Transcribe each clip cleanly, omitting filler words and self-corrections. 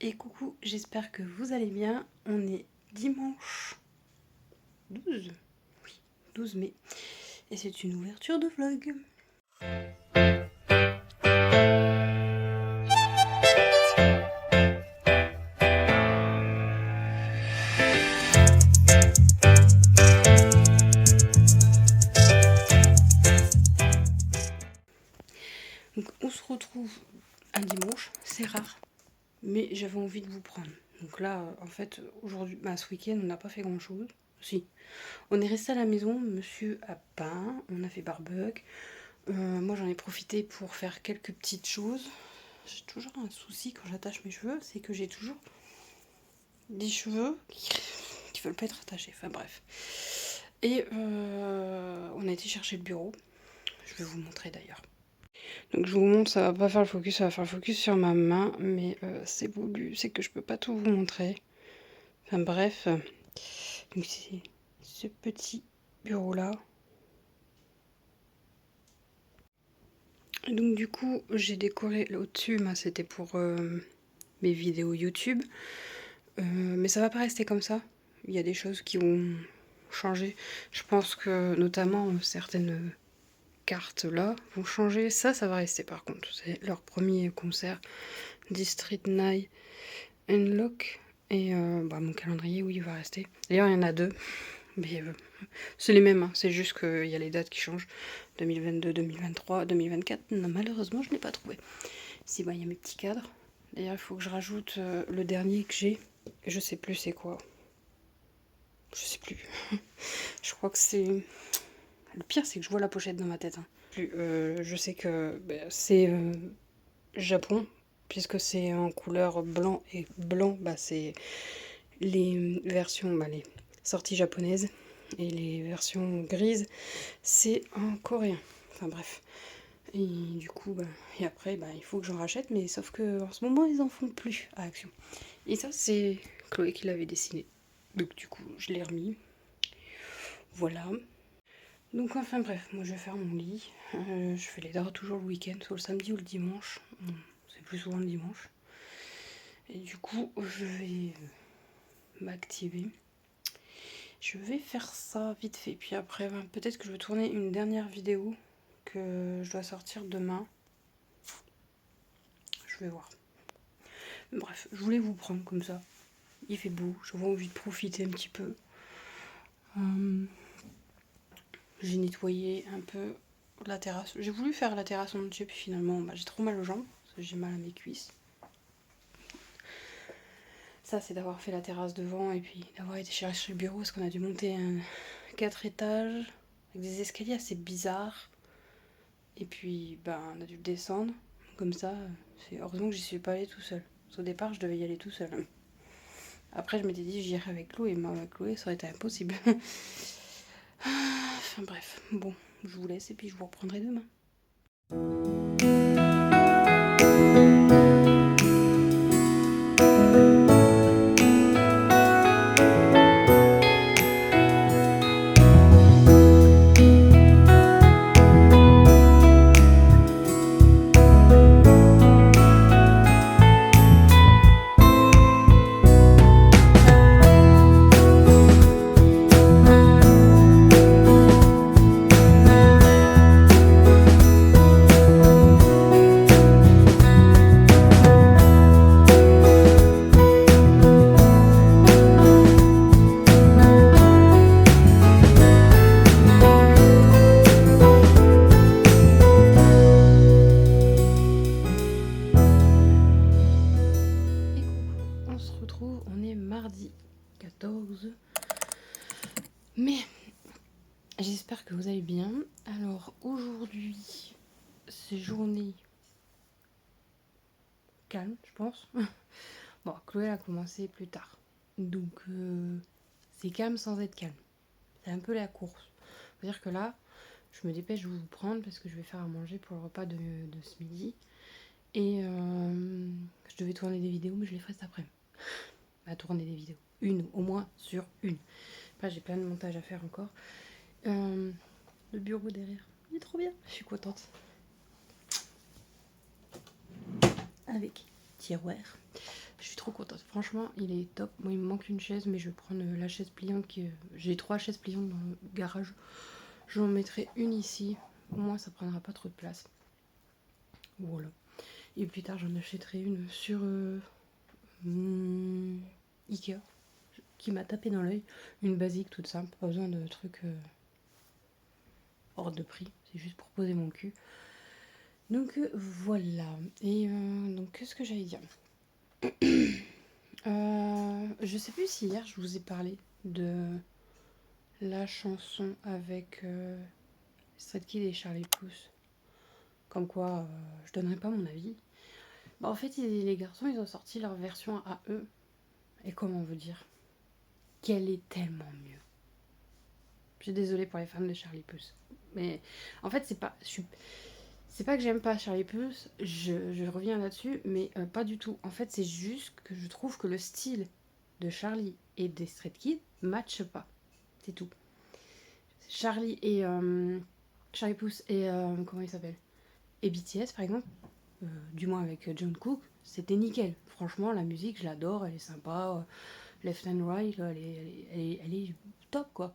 Et coucou, j'espère que vous allez bien. On est dimanche 12, oui, 12 mai. Et c'est une ouverture de vlog. Donc on se retrouve un dimanche, c'est rare, mais j'avais envie de vous prendre. Donc là, en fait, aujourd'hui, ce week-end, on n'a pas fait grand-chose. Si, on est resté à la maison, monsieur a peint, on a fait barbecue. Moi j'en ai profité pour faire quelques petites choses. J'ai toujours un souci quand j'attache mes cheveux, c'est que j'ai toujours des cheveux qui veulent pas être attachés, enfin bref. Et on a été chercher le bureau, je vais vous montrer d'ailleurs. Donc je vous montre, ça va pas faire le focus, ça va faire le focus sur ma main, mais c'est voulu, c'est que je peux pas tout vous montrer. Enfin bref, donc c'est ce petit bureau là. Donc du coup j'ai décoré au-dessus, c'était pour mes vidéos YouTube, mais ça va pas rester comme ça. Il y a des choses qui vont changer. Je pense que notamment certaines cartes là vont changer. Ça va rester par contre. C'est leur premier concert, District Night Unlock. Et mon calendrier, oui, il va rester. D'ailleurs, il y en a deux. Mais c'est les mêmes, hein. C'est juste qu'il y a les dates qui changent. 2022, 2023, 2024. Non, malheureusement, je n'ai pas trouvé. Ici, il y a mes petits cadres. D'ailleurs, il faut que je rajoute le dernier que j'ai. Je sais plus c'est quoi. Je sais plus. Je crois que c'est... Le pire, c'est que je vois la pochette dans ma tête. Hein. Je sais que c'est Japon, puisque c'est en couleur blanc et blanc, c'est les versions, les sorties japonaises, et les versions grises, c'est en coréen. Enfin bref. Et du coup, et après, il faut que j'en rachète, mais sauf que en ce moment, ils en font plus à Action. Et ça, c'est Chloé qui l'avait dessiné. Donc du coup, je l'ai remis. Voilà. Donc enfin bref, moi je vais faire mon lit. Je fais les dards toujours le week-end, soit le samedi ou le dimanche. C'est plus souvent le dimanche. Et du coup, je vais m'activer. Je vais faire ça vite fait. Puis après, peut-être que je vais tourner une dernière vidéo que je dois sortir demain. Je vais voir. Bref, je voulais vous prendre comme ça. Il fait beau, j'avais envie de profiter un petit peu. J'ai nettoyé un peu la terrasse. J'ai voulu faire la terrasse en entier, puis finalement, j'ai trop mal aux jambes, parce que j'ai mal à mes cuisses. Ça, c'est d'avoir fait la terrasse devant et puis d'avoir été chercher le bureau, parce qu'on a dû monter 4 étages avec des escaliers assez bizarres. Et puis, on a dû le descendre. Comme ça, c'est heureusement que j'y suis pas allée tout seul. Parce qu'au départ, je devais y aller tout seul. Après, je m'étais dit, j'irai avec Chloé, mais avec Chloé, ça aurait été impossible. Enfin bref, bon, je vous laisse et puis je vous reprendrai demain. On est mardi 14 mai. J'espère que vous allez bien. Alors aujourd'hui, c'est journée calme, je pense. Bon, Chloé a commencé plus tard. Donc c'est calme sans être calme. C'est un peu la course. Faut dire que là, je me dépêche de vous prendre parce que je vais faire à manger pour le repas de ce midi. Et je devais tourner des vidéos, mais je les ferai cet après-midi. À tourner des vidéos. Une, au moins sur une. Après, j'ai plein de montage à faire encore. Le bureau derrière, il est trop bien. Je suis contente. Avec tiroir. Je suis trop contente. Franchement, il est top. Moi, il me manque une chaise, mais je vais prendre la chaise pliante. J'ai 3 chaises pliantes dans le garage. J'en mettrai une ici. Au moins, ça prendra pas trop de place. Voilà. Et plus tard, j'en achèterai une sur Ikea, qui m'a tapé dans l'œil. Une basique toute simple, pas besoin de trucs hors de prix. C'est juste pour poser mon cul. Donc voilà. Et donc, qu'est-ce que j'allais dire? Je sais plus si hier je vous ai parlé de la chanson avec Stray Kids et Charlie Puth. Comme quoi, je donnerai pas mon avis. Bah, en fait, les garçons, ils ont sorti leur version à eux. Et comment vous dire qu'elle est tellement mieux. Je suis désolée pour les fans de Charlie Puth. Mais en fait, c'est pas que j'aime pas Charlie Puth, je reviens là-dessus, mais pas du tout. En fait, c'est juste que je trouve que le style de Charlie et des Stray Kids matche pas. C'est tout. Charlie Puth et comment il s'appelle, et BTS par exemple, du moins avec Jungkook, c'était nickel. Franchement, la musique, je l'adore, elle est sympa. Left and Right, elle est top quoi.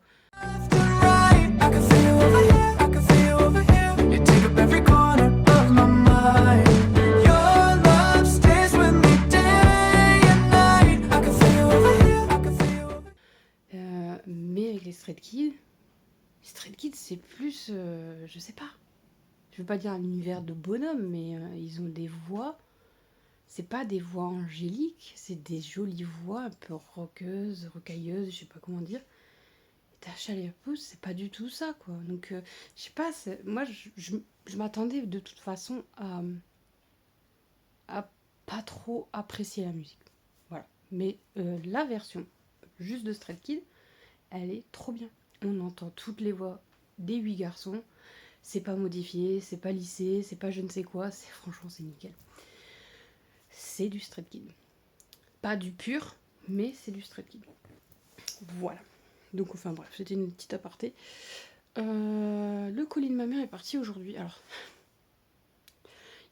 Mais avec les Stray Kids, c'est plus, je sais pas. Je veux pas dire un univers de bonhomme, mais ils ont des voix. C'est pas des voix angéliques, c'est des jolies voix un peu rockeuses, rocailleuses, je sais pas comment dire. Et t'as Charlie Puth, c'est pas du tout ça, quoi. Donc, je sais pas, moi, je m'attendais de toute façon à pas trop apprécier la musique. Voilà. Mais la version juste de Stray Kids, elle est trop bien. On entend toutes les voix des 8 garçons. C'est pas modifié, c'est pas lissé, c'est pas je ne sais quoi. Franchement, c'est nickel. C'est du Stray Kids. Pas du pur, mais c'est du Stray Kids. Voilà. Donc, enfin bref, c'était une petite aparté. Le colis de ma mère est parti aujourd'hui. Alors,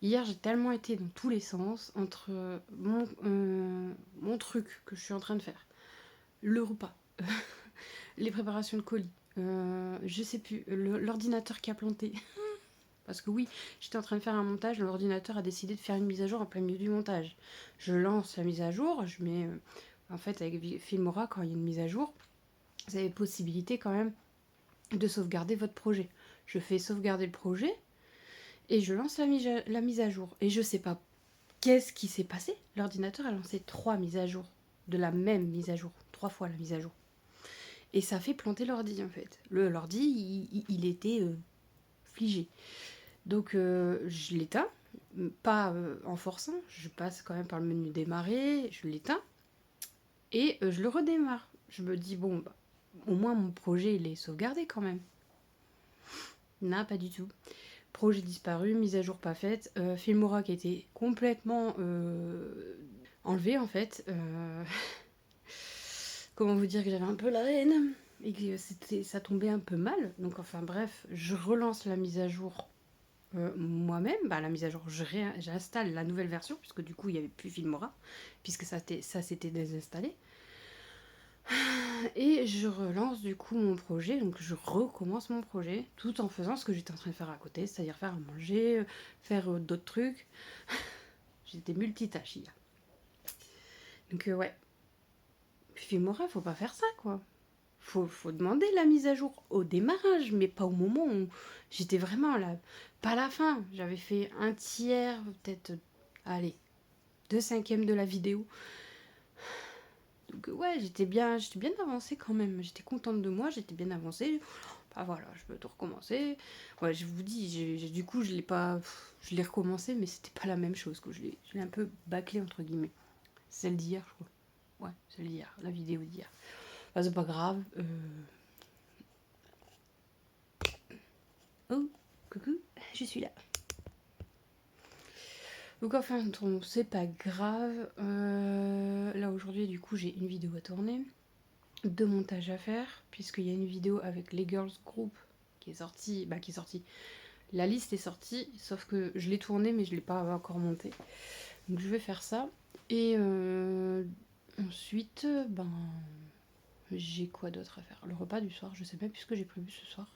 hier, j'ai tellement été dans tous les sens entre mon truc que je suis en train de faire, le repas, les préparations de colis, je sais plus, l'ordinateur qui a planté. Parce que oui, j'étais en train de faire un montage, l'ordinateur a décidé de faire une mise à jour en plein milieu du montage. Je lance la mise à jour, je mets... en fait, avec Filmora, quand il y a une mise à jour, vous avez possibilité quand même de sauvegarder votre projet. Je fais sauvegarder le projet et je lance la mise à jour. Et je sais pas qu'est-ce qui s'est passé. L'ordinateur a lancé 3 mises à jour de la même mise à jour. 3 fois la mise à jour. Et ça fait planter l'ordi en fait. L'ordi, il était figé. Donc je l'éteins, pas en forçant, je passe quand même par le menu démarrer, je l'éteins et je le redémarre. Je me dis bon, bah, au moins mon projet il est sauvegardé quand même. Non, pas du tout. Projet disparu, mise à jour pas faite, Filmora qui a été complètement enlevé en fait. Comment vous dire que j'avais un peu la haine et que ça tombait un peu mal. Donc enfin bref, je relance la mise à jour moi-même. Bah, la mise à jour, j'installe la nouvelle version puisque du coup il n'y avait plus Filmora puisque ça s'était désinstallé. Et je relance du coup mon projet, donc je recommence mon projet tout en faisant ce que j'étais en train de faire à côté, c'est-à-dire faire à manger, faire d'autres trucs. J'étais multitâche hier. Donc ouais. Puis Filmora, faut pas faire ça quoi. Faut demander la mise à jour au démarrage, mais pas au moment où j'étais vraiment là. Pas à la fin. J'avais fait un tiers, peut-être, allez, 2/5 de la vidéo. Donc ouais, j'étais bien avancée quand même. J'étais contente de moi, j'étais bien avancée. Bah voilà, je peux tout recommencer. Ouais, je vous dis, du coup, je l'ai recommencé, mais c'était pas la même chose. Je l'ai un peu bâclé, entre guillemets. Celle d'hier, je crois. Ouais, celle d'hier, la vidéo d'hier. Bah, c'est pas grave. Oh, coucou, je suis là. Donc enfin, c'est pas grave. Là aujourd'hui, du coup, j'ai une vidéo à tourner, 2 montages à faire, puisqu'il y a une vidéo avec les Girls Group qui est sortie. La liste est sortie, sauf que je l'ai tournée, mais je l'ai pas encore montée. Donc je vais faire ça. Et ensuite, ben, j'ai quoi d'autre à faire? Le repas du soir, je sais même plus ce que j'ai prévu ce soir.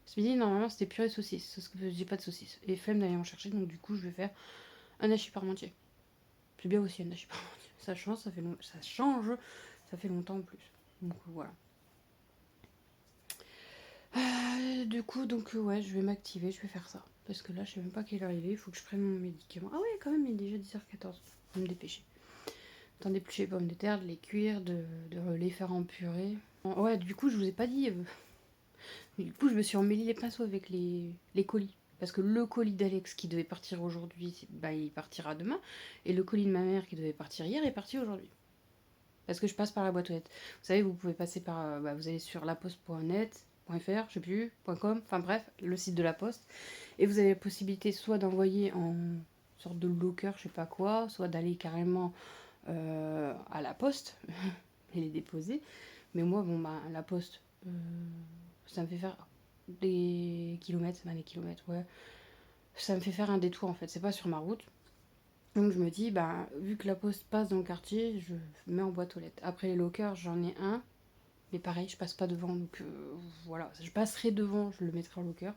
Ce midi, normalement, c'était purée de saucisses, parce que j'ai pas de saucisses. Et flemme d'aller en chercher, donc du coup, je vais faire un hachis parmentier. C'est bien aussi un hachis parmentier. Ça change, ça fait longtemps en plus. Donc voilà. Du coup, ouais, je vais m'activer, je vais faire ça. Parce que là, je sais même pas quelle heure il est, il faut que je prenne mon médicament. Ah ouais, quand même, il est déjà 10h14. Je vais me dépêcher. Temps d'éplucher les pommes de terre, de les cuire, de les faire en purée. Ouais, du coup, je vous ai pas dit. Du coup, je me suis emmêlé les pinceaux avec les colis. Parce que le colis d'Alex qui devait partir aujourd'hui, bah, il partira demain. Et le colis de ma mère qui devait partir hier est parti aujourd'hui. Parce que je passe par la boîte aux lettres. Vous savez, vous pouvez passer par. Bah, vous allez sur laposte.net, .fr, je sais plus, .com, enfin bref, le site de la poste. Et vous avez la possibilité soit d'envoyer en sorte de locker, je sais pas quoi, soit d'aller carrément à la poste et les déposer. Mais moi, bon, bah, la poste, ça me fait faire des kilomètres, ouais. Ça me fait faire un détour en fait, c'est pas sur ma route. Donc je me dis, bah, vu que la poste passe dans le quartier, je mets en boîte aux lettres. Après les lockers, j'en ai un, mais pareil, je passe pas devant, donc voilà. Je passerai devant, je le mettrai en locker,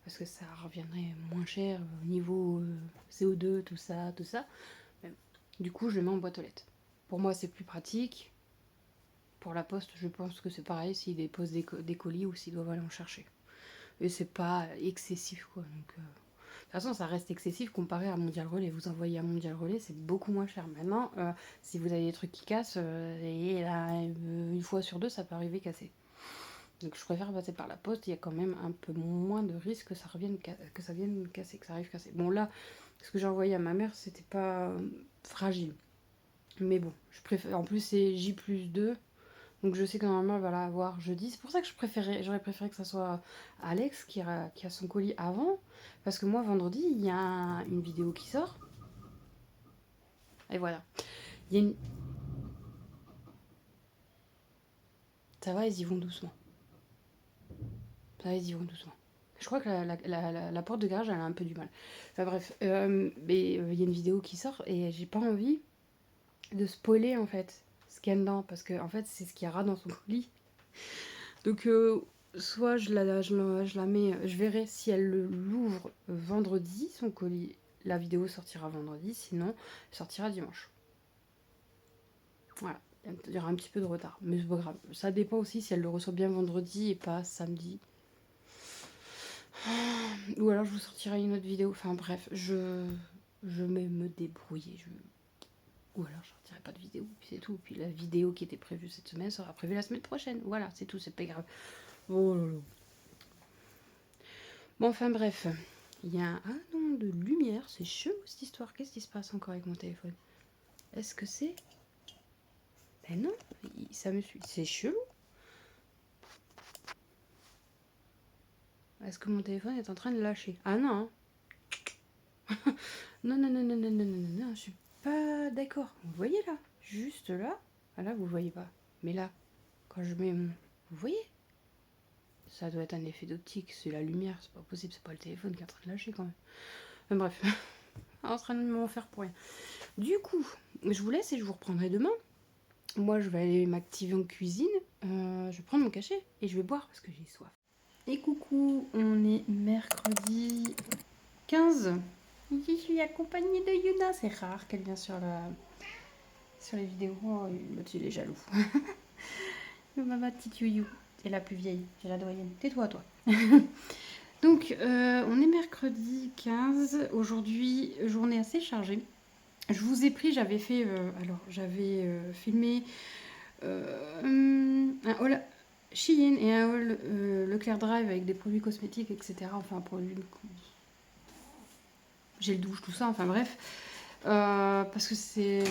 parce que ça reviendrait moins cher au niveau CO2, tout ça, tout ça. Mais, du coup, je le mets en boîte aux lettres. Pour moi, c'est plus pratique. Pour la poste, je pense que c'est pareil s'ils déposent des colis ou s'ils doivent aller en chercher. Et c'est pas excessif, quoi. Donc, de toute façon, ça reste excessif comparé à Mondial Relais. Vous envoyez à Mondial Relais, c'est beaucoup moins cher. Maintenant, si vous avez des trucs qui cassent, et là, une fois sur deux, ça peut arriver cassé. Donc je préfère passer par la poste, il y a quand même un peu moins de risque que ça vienne casser, que ça arrive cassé. Bon là, ce que j'ai envoyé à ma mère, c'était pas fragile. Mais bon, je préfère. En plus, c'est J+2. Donc je sais que normalement elle va l'avoir jeudi. C'est pour ça que j'aurais préféré que ça soit Alex qui a son colis avant. Parce que moi, vendredi, il y a une vidéo qui sort. Et voilà. Il y a une... Ça va, ils y vont doucement. Ça va, ils y vont doucement. Je crois que la porte de garage, elle a un peu du mal. Enfin bref. Mais il y a une vidéo qui sort et j'ai pas envie de spoiler en fait ce qu'il y a dedans. Parce que en fait, c'est ce qu'il y aura dans son colis. Donc soit je la mets, je verrai si elle l'ouvre vendredi, son colis, la vidéo sortira vendredi, sinon elle sortira dimanche. Voilà, il y aura un petit peu de retard, mais c'est pas grave. Ça dépend aussi si elle le reçoit bien vendredi et pas samedi. Ou alors je vous sortirai une autre vidéo, enfin bref, je vais me débrouiller. Ou alors je sortirai pas de vidéo, puis c'est tout. Puis la vidéo qui était prévue cette semaine sera prévue la semaine prochaine. Voilà, c'est tout, c'est pas grave. Oh là là. Bon, enfin bref, il y a un nom de lumière, c'est chelou cette histoire. Qu'est-ce qui se passe encore avec mon téléphone? Est-ce que c'est... Ben non, ça me suit. C'est chelou. Est-ce que mon téléphone est en train de lâcher? Ah non. Non, non, non, non, non, non, non, non, non, je suis pas d'accord. Vous voyez là? Juste là? Ah là, vous voyez pas. Mais là, quand je mets mon... Vous voyez? Ça doit être un effet d'optique, c'est la lumière, c'est pas possible, c'est pas le téléphone qui est en train de lâcher quand même. Enfin, bref, en train de m'en faire pour rien. Du coup, je vous laisse et je vous reprendrai demain. Moi, je vais aller m'activer en cuisine. Je vais prendre mon cachet et je vais boire parce que j'ai soif. Et coucou, on est mercredi 15. Je suis accompagnée de Yuna. C'est rare qu'elle vienne sur les vidéos. Oh, il est jaloux. Ma petite Youyou. C'est la plus vieille. C'est la doyenne. Tais-toi, toi. Donc, on est mercredi 15. Aujourd'hui, journée assez chargée. Je vous ai pris, j'avais fait... j'avais filmé un haul Shein et un haul Leclerc Drive avec des produits cosmétiques, etc. Enfin, produits... gel douche, tout ça, enfin bref. Parce que c'est...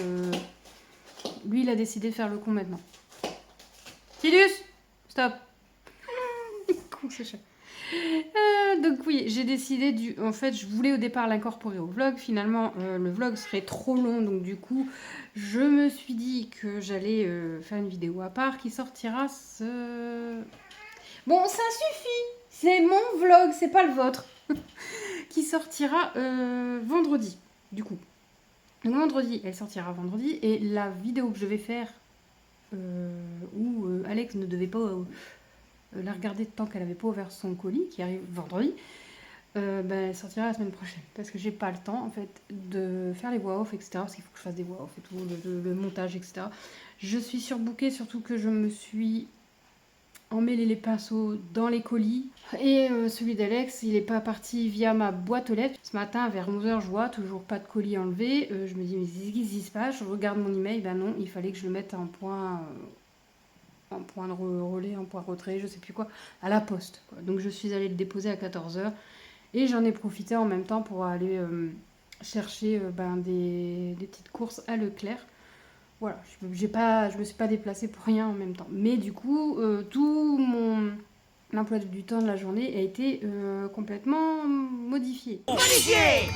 lui, il a décidé de faire le con maintenant. Tidus, stop. Con, ce chat. Donc oui, j'ai décidé En fait, je voulais au départ l'incorporer au vlog. Finalement, le vlog serait trop long. Donc du coup, je me suis dit que j'allais faire une vidéo à part qui sortira ce... Bon, ça suffit. C'est mon vlog, c'est pas le vôtre. Qui sortira vendredi, du coup. Donc vendredi, elle sortira vendredi. Et la vidéo que je vais faire, où Alex ne devait pas la regarder tant qu'elle n'avait pas ouvert son colis, qui arrive vendredi, elle sortira la semaine prochaine. Parce que j'ai pas le temps, en fait, de faire les voix off, etc. Parce qu'il faut que je fasse des voix off et tout, le montage, etc. Je suis surbookée, surtout que je me suis emmêlé les pinceaux dans les colis. Et celui d'Alex, il n'est pas parti via ma boîte aux lettres. Ce matin, vers 11h, je vois toujours pas de colis enlevé. Je me dis, mais qu'est-ce qui se passe? Je regarde mon email, ben non, il fallait que je le mette en point de relais, en point retrait, je sais plus quoi, à la poste, quoi. Donc je suis allée le déposer à 14h. Et j'en ai profité en même temps pour aller chercher des petites courses à Leclerc. Voilà, je me suis pas déplacée pour rien en même temps. Mais du coup, tout mon emploi du temps de la journée a été complètement modifié. Modifié!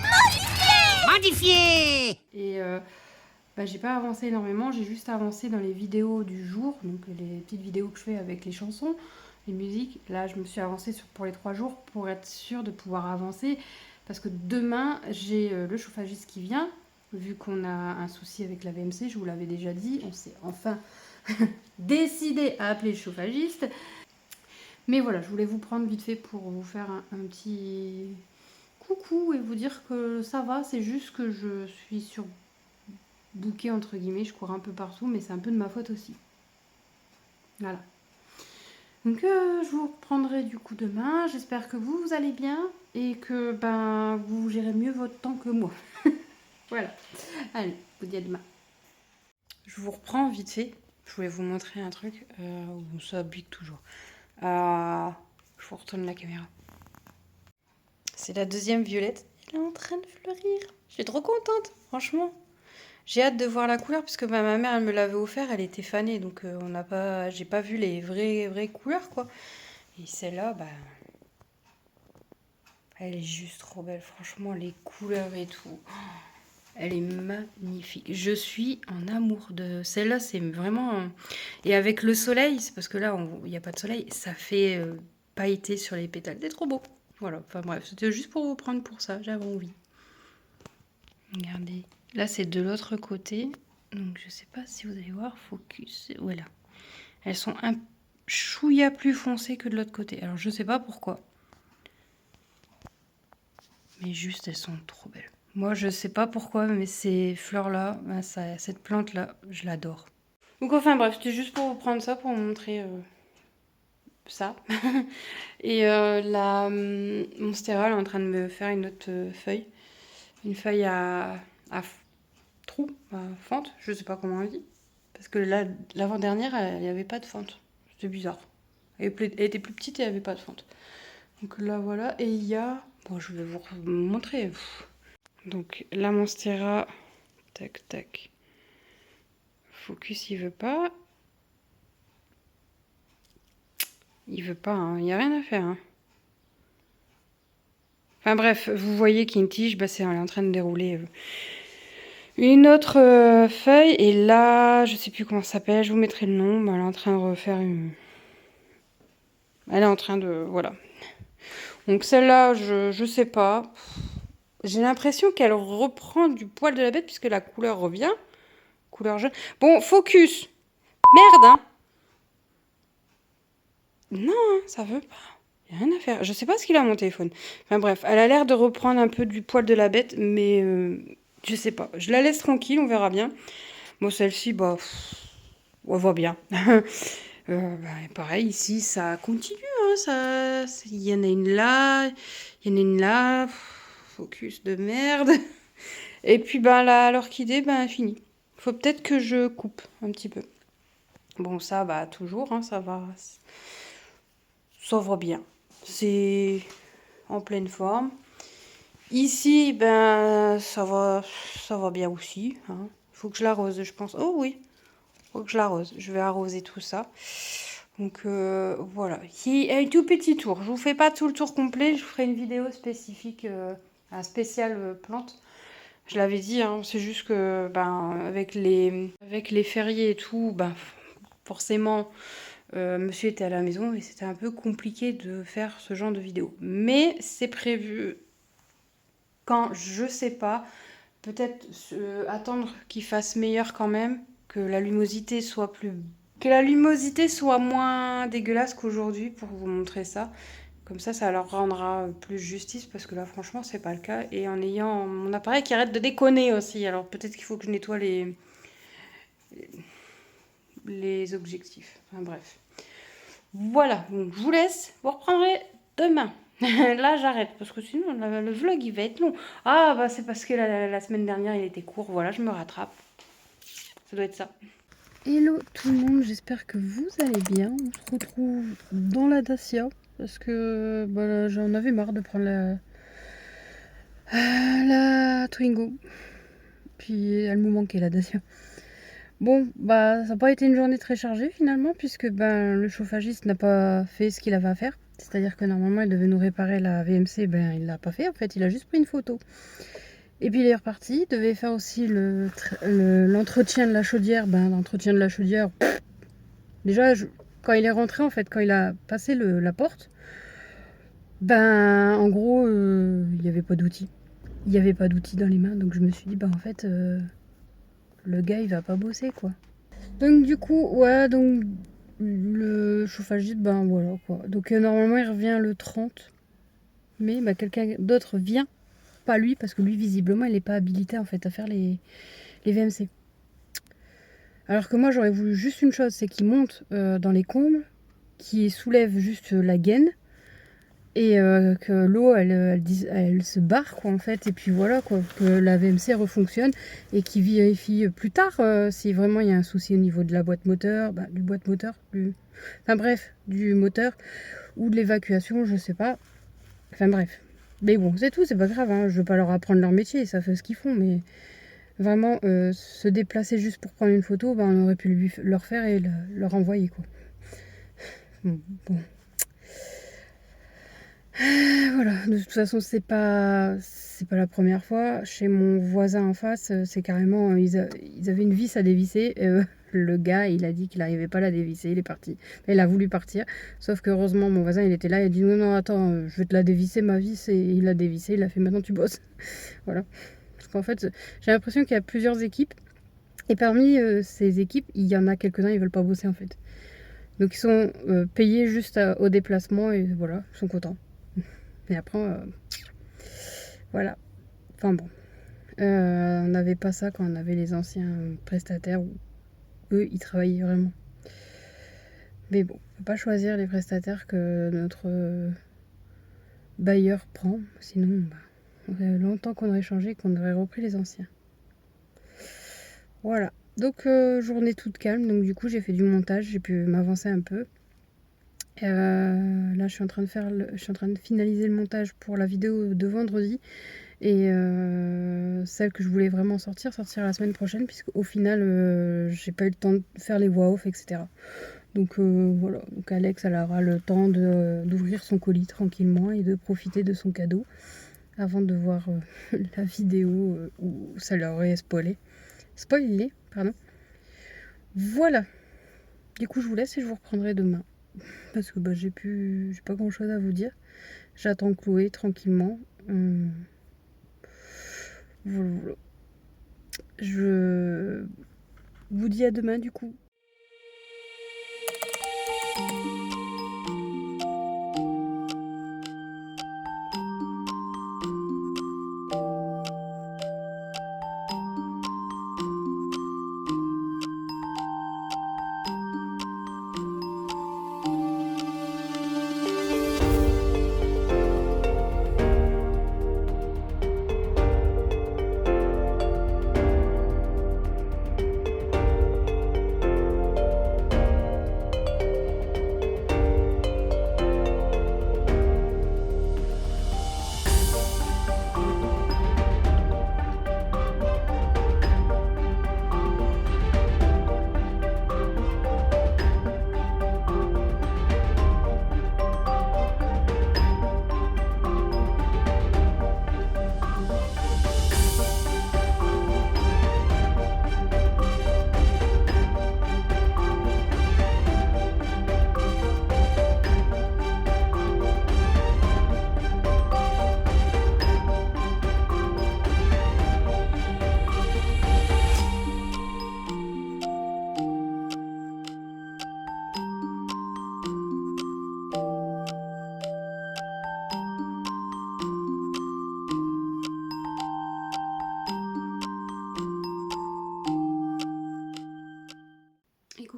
Modifié! Et j'ai pas avancé énormément, j'ai juste avancé dans les vidéos du jour, donc les petites vidéos que je fais avec les chansons, les musiques. Là, je me suis avancée pour les 3 jours pour être sûre de pouvoir avancer. Parce que demain, j'ai le chauffagiste qui vient. Vu qu'on a un souci avec la VMC, je vous l'avais déjà dit, on s'est enfin décidé à appeler le chauffagiste. Mais voilà, je voulais vous prendre vite fait pour vous faire un petit coucou et vous dire que ça va, c'est juste que je suis sur bouquet entre guillemets, je cours un peu partout, mais c'est un peu de ma faute aussi. Voilà. Donc je vous reprendrai du coup demain. J'espère que vous allez bien et que vous gérez mieux votre temps que moi. Voilà. Allez, je vous dis à demain. Je vous reprends vite fait. Je voulais vous montrer un truc où ça bute toujours. Je vous retourne la caméra. C'est la deuxième violette. Elle est en train de fleurir. Je suis trop contente, franchement. J'ai hâte de voir la couleur parce que ma mère elle me l'avait offert, elle était fanée donc j'ai pas vu les vraies couleurs quoi. Et celle-là, elle est juste trop belle, franchement les couleurs et tout. Elle est magnifique. Je suis en amour de celle-là, c'est vraiment. Et avec le soleil, c'est parce que là il n'y a pas de soleil, ça fait pailleter sur les pétales. C'est trop beau. Voilà, enfin bref, c'était juste pour vous prendre pour ça, j'avais envie. Regardez. Là, c'est de l'autre côté. Donc, je sais pas si vous allez voir. Focus. Voilà. Elles sont un chouïa plus foncées que de l'autre côté. Alors, je sais pas pourquoi. Mais juste, elles sont trop belles. Moi, je sais pas pourquoi, mais ces fleurs-là, cette plante-là, je l'adore. Donc, enfin, bref, c'était juste pour vous prendre ça, pour vous montrer ça. Et la Monstera, elle est en train de me faire une autre feuille. Une feuille à trou, fente, je sais pas comment on dit. Parce que là, l'avant-dernière, il n'y avait pas de fente. C'était bizarre. Elle était plus petite et elle avait pas de fente. Donc là, voilà. Et il y a... Bon, je vais vous montrer. Donc, la Monstera. Tac, tac. Focus, il veut pas. Il veut pas, hein. Il n'y a rien à faire. Hein. Enfin bref, vous voyez qu'il y a une tige, elle est en train de dérouler une autre feuille. Et là, je sais plus comment ça s'appelle, je vous mettrai le nom. Elle est en train de refaire une... Elle est en train de... Voilà. Donc celle-là, je sais pas. J'ai l'impression qu'elle reprend du poil de la bête puisque la couleur revient. Couleur jaune. Bon, focus. Merde, hein. Non, hein, ça veut pas. Y a rien à faire. Je sais pas ce qu'il a mon téléphone. Enfin bref, elle a l'air de reprendre un peu du poil de la bête, mais je sais pas. Je la laisse tranquille, on verra bien. Bon, celle-ci, on voit bien. Pareil, ici, ça continue. Hein, il y en a une là, il y en a une là. Focus de merde. Et puis, l'orchidée, fini. Faut peut-être que je coupe un petit peu. Bon, ça, toujours, hein, ça va. Ça va bien. C'est en pleine forme. Ici, ça va bien aussi. Hein. Faut que je l'arrose, je pense. Oh oui, faut que je l'arrose. Je vais arroser tout ça. Donc voilà. Un tout petit tour. Je vous fais pas tout le tour complet. Je vous ferai une vidéo spécifique, un spécial plante. Je l'avais dit, hein, c'est juste que avec les fériés et tout, forcément, monsieur était à la maison et c'était un peu compliqué de faire ce genre de vidéo. Mais c'est prévu quand je sais pas. peut-être attendre qu'il fasse meilleur quand même, que la lumosité soit plus... Que la lumosité soit moins dégueulasse qu'aujourd'hui pour vous montrer ça. Comme ça leur rendra plus justice parce que là, franchement, c'est pas le cas. Et en ayant mon appareil qui arrête de déconner aussi. Alors peut-être qu'il faut que je nettoie les objectifs. Enfin bref. Voilà, donc je vous laisse. Vous reprendrez demain. Là, j'arrête parce que sinon, le vlog, il va être long. Ah, bah c'est parce que la semaine dernière, il était court. Voilà, je me rattrape. Ça doit être ça. Hello tout le monde, j'espère que vous allez bien. On se retrouve dans la Dacia parce que bah, j'en avais marre de prendre la Twingo. Puis elle me manquait la Dacia. Bon, bah ça n'a pas été une journée très chargée finalement puisque ben le chauffagiste n'a pas fait ce qu'il avait à faire. C'est-à-dire que normalement il devait nous réparer la VMC, ben il l'a pas fait en fait, il a juste pris une photo. Et puis il est reparti, il devait faire aussi l'entretien de la chaudière. Ben l'entretien de la chaudière, déjà quand il est rentré en fait, quand il a passé la porte, ben en gros il n'y avait pas d'outils. Il n'y avait pas d'outils dans les mains, donc je me suis dit ben en fait le gars il va pas bosser quoi. Donc du coup, ouais, donc le chauffagiste, ben voilà quoi. Donc normalement il revient le 30, mais bah, quelqu'un d'autre vient, pas lui, parce que lui visiblement il n'est pas habilité en fait à faire les VMC. Alors que moi j'aurais voulu juste une chose, c'est qu'il monte dans les combles, qu'il soulève juste la gaine, et que l'eau elle se barre quoi en fait, et puis voilà quoi, que la VMC refonctionne et qu'il vérifie plus tard si vraiment il y a un souci au niveau de la boîte moteur, du boîte moteur, enfin bref, du moteur ou de l'évacuation, je sais pas. Enfin bref. Mais bon, c'est tout, c'est pas grave, hein. Je veux pas leur apprendre leur métier, ça fait ce qu'ils font, mais vraiment se déplacer juste pour prendre une photo, on aurait pu leur faire et leur envoyer quoi. Bon. Voilà, de toute façon c'est pas la première fois. Chez mon voisin en face, c'est carrément ils avaient une vis à dévisser. Le gars il a dit qu'il n'arrivait pas à la dévisser, il est parti. Il a voulu partir, sauf que heureusement mon voisin il était là, il a dit non attends, je vais te la dévisser ma vis, et il l'a dévissé, il a fait maintenant tu bosses. Voilà. Parce qu'en fait j'ai l'impression qu'il y a plusieurs équipes et parmi ces équipes il y en a quelques-uns ils veulent pas bosser en fait. Donc ils sont payés juste au déplacement et voilà, ils sont contents. Et après, voilà. Enfin bon. On n'avait pas ça quand on avait les anciens prestataires où eux, ils travaillaient vraiment. Mais bon, faut pas choisir les prestataires que notre bailleur prend. Sinon, ça fait longtemps qu'on aurait changé et qu'on aurait repris les anciens. Voilà. Donc, journée toute calme. Donc, du coup, j'ai fait du montage. J'ai pu m'avancer un peu. Là je suis en train de finaliser le montage pour la vidéo de vendredi et celle que je voulais vraiment sortir la semaine prochaine puisque au final j'ai pas eu le temps de faire les voix off etc. Donc voilà, donc Alex elle aura le temps d'ouvrir son colis tranquillement et de profiter de son cadeau avant de voir la vidéo où ça leur aurait spoilé, pardon. Voilà, du coup je vous laisse et je vous reprendrai demain. Parce que j'ai pas grand chose à vous dire. J'attends Chloé tranquillement. Voilà. Je vous dis à demain du coup.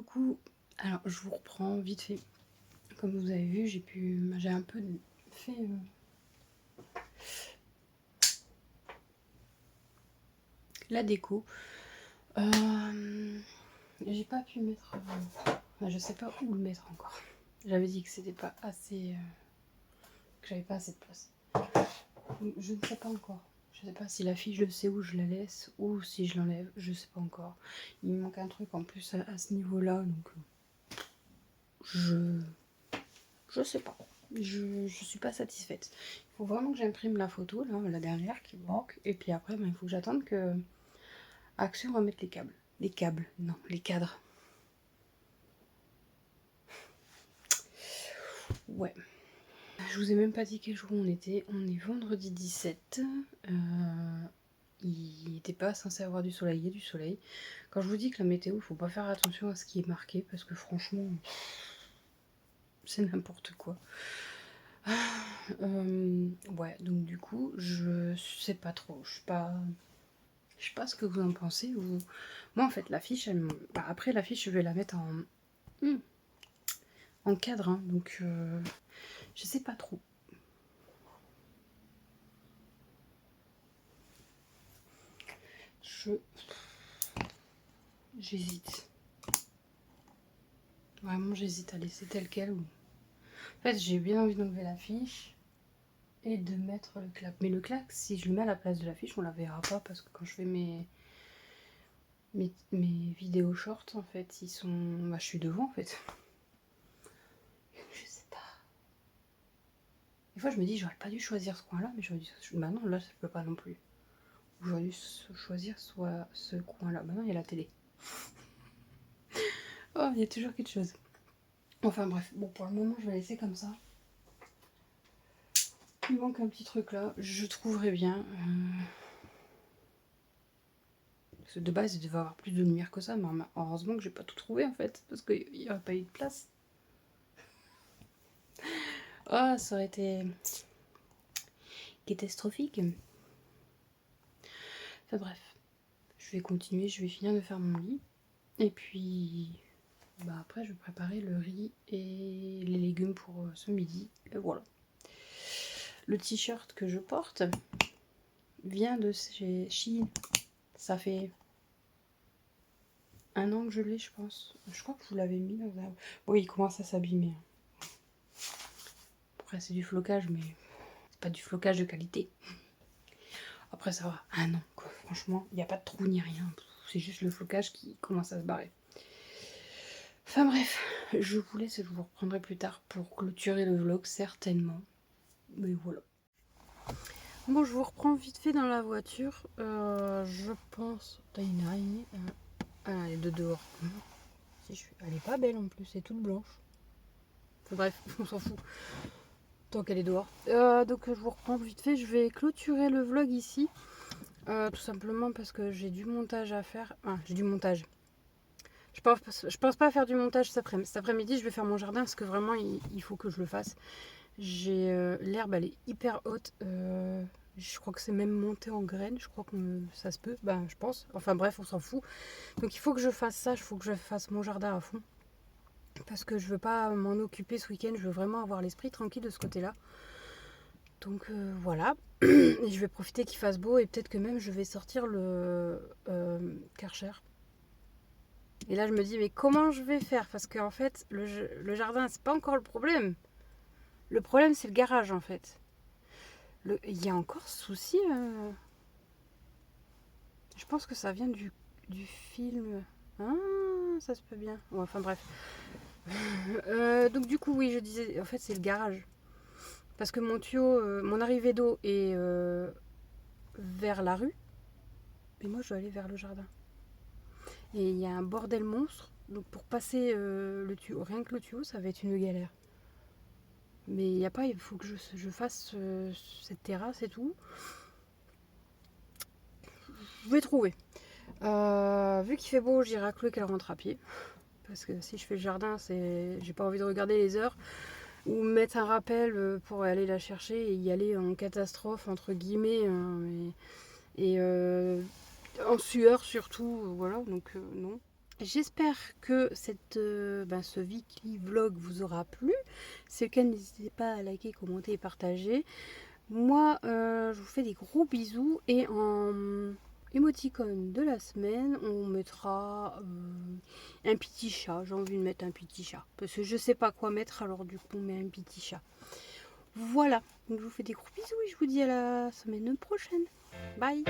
coucou. Alors je vous reprends vite fait. Comme vous avez vu, j'ai un peu fait la déco. J'ai pas pu mettre... je sais pas où le mettre encore. J'avais dit que c'était pas assez... que j'avais pas assez de place. Je ne sais pas encore. Je sais pas si l'affiche, je sais où je la laisse ou si je l'enlève. Je sais pas encore. Il me manque un truc en plus à ce niveau-là. Donc je sais pas. Je suis pas satisfaite. Il faut vraiment que j'imprime la photo, là, la dernière qui manque. Et puis après, il faut que j'attende que Action remette les câbles. Les câbles, non, les cadres. Ouais. Je vous ai même pas dit quel jour on était. On est vendredi 17. Il n'était pas censé avoir du soleil. Il y a du soleil. Quand je vous dis que la météo, il faut pas faire attention à ce qui est marqué parce que franchement, c'est n'importe quoi. Ouais, donc du coup, je sais pas trop. Je sais pas ce que vous en pensez. Moi, en fait, l'affiche, après l'affiche, je vais la mettre en cadre, hein, donc je sais pas trop. J'hésite. Vraiment, j'hésite à laisser tel quel. En fait, j'ai bien envie d'enlever l'affiche et de mettre le clap. Mais le clap, si je le mets à la place de l'affiche, on la verra pas parce que quand je fais mes vidéos shorts, en fait, ils sont... Bah, je suis devant, en fait. Je sais pas. Des fois, je me dis, j'aurais pas dû choisir ce coin-là, mais j'aurais dû... Bah non, là, je peux pas non plus. J'aurais dû choisir soit ce coin-là. Bah non, il y a la télé. Oh, il y a toujours quelque chose. Enfin bref, bon, pour le moment, je vais laisser comme ça. Il manque un petit truc là, je trouverai bien. Parce que de base, il devait avoir plus de lumière que ça, mais heureusement que j'ai pas tout trouvé en fait, parce qu'il n'y aurait pas eu de place. Ah, ça aurait été catastrophique. Enfin bref, je vais continuer, je vais finir de faire mon lit. Et puis, bah après, je vais préparer le riz et les légumes pour ce midi. Et voilà. Le t-shirt que je porte vient de chez Shein. Ça fait 1 an que je l'ai, je pense. Je crois que vous l'avez mis dans un... Oui, il commence à s'abîmer. Après, c'est du flocage, mais c'est pas du flocage de qualité. Après, ça va. 1 an, quoi. Franchement, il n'y a pas de trou ni rien. C'est juste le flocage qui commence à se barrer. Enfin bref, je vous laisse et je vous reprendrai plus tard pour clôturer le vlog, certainement. Mais voilà. Bon, je vous reprends vite fait dans la voiture. Je pense... T'as une araignée elle est de dehors. Elle est pas belle en plus, elle est toute blanche. Enfin, bref, on s'en fout. Tant qu'elle est dehors. Donc je vous reprends vite fait. Je vais clôturer le vlog ici. Tout simplement parce que j'ai du montage à faire. J'ai du montage. Je pense pas faire du montage cet après-midi. Je vais faire mon jardin parce que vraiment il faut que je le fasse. L'herbe, elle est hyper haute. Je crois que c'est même monté en graines. Je crois que ça se peut. Je pense. Enfin bref, on s'en fout. Donc il faut que je fasse ça. Il faut que je fasse mon jardin à fond. Parce que je veux pas m'en occuper ce week-end. Je veux vraiment avoir l'esprit tranquille de ce côté-là. Donc voilà. Et je vais profiter qu'il fasse beau. Et peut-être que même je vais sortir le Karcher. Et là je me dis mais comment je vais faire? Parce qu'en fait le jardin c'est pas encore le problème. Le problème c'est le garage en fait. Il y a encore ce souci. Je pense que ça vient du film. Ah, ça se peut bien. Ouais, enfin bref. Donc du coup oui je disais en fait c'est le garage. Parce que mon tuyau, mon arrivée d'eau est vers la rue. Et moi je dois aller vers le jardin. Et il y a un bordel monstre. Donc pour passer le tuyau, rien que le tuyau, ça va être une galère. Mais il n'y a pas, il faut que je fasse cette terrasse et tout. Je vais trouver. Vu qu'il fait beau, j'irai à Chloé qu'elle rentre à pied. Parce que si je fais le jardin, j'ai pas envie de regarder les heures. Ou mettre un rappel pour aller la chercher et y aller en catastrophe, entre guillemets. Et en sueur surtout. Voilà, donc non. J'espère que ce weekly vlog vous aura plu. Si c'est le cas, n'hésitez pas à liker, commenter et partager. Moi, je vous fais des gros bisous et en émoticône de la semaine, on mettra un petit chat. J'ai envie de mettre un petit chat parce que je sais pas quoi mettre, alors du coup, on met un petit chat. Voilà, donc je vous fais des gros bisous et je vous dis à la semaine prochaine. Bye!